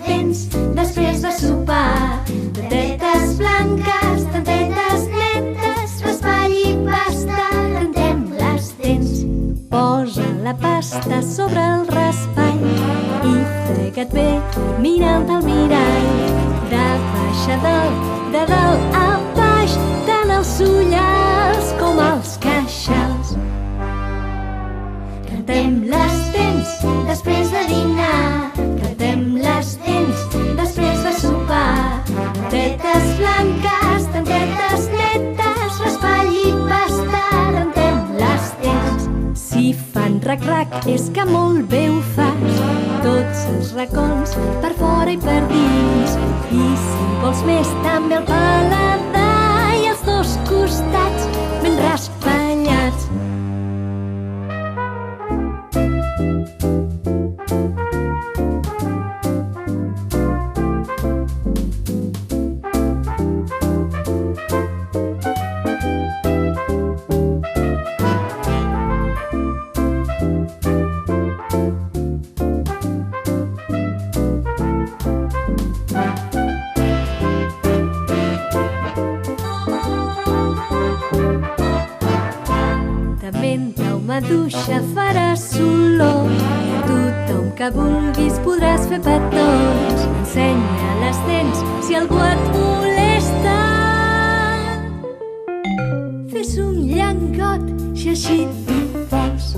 dents després de sopar. Dentetes blanques, dentetes netes, raspall i pasta, rentem les dents. Posa la pasta sobre el raspall i frega't bé mirant al mirall. De baix a dalt, de dalt a baix, tant els ullals com els queixals. Rentem les dents després de dinar, rentem les dents després de sopar. Dentetes blanques, dentetes netes, raspall i pasta, rentem les dents. Si fan rac-rac és que molt bé ho fas, tots els racons per fora i per dins. I si vols més també el paladar i els dos costats ben raspallats. Maduixa faràs olor, tothom que vulguis podràs fer petons. Ensenya les dents si algú et molesta. Fes un llengot si així tu vols.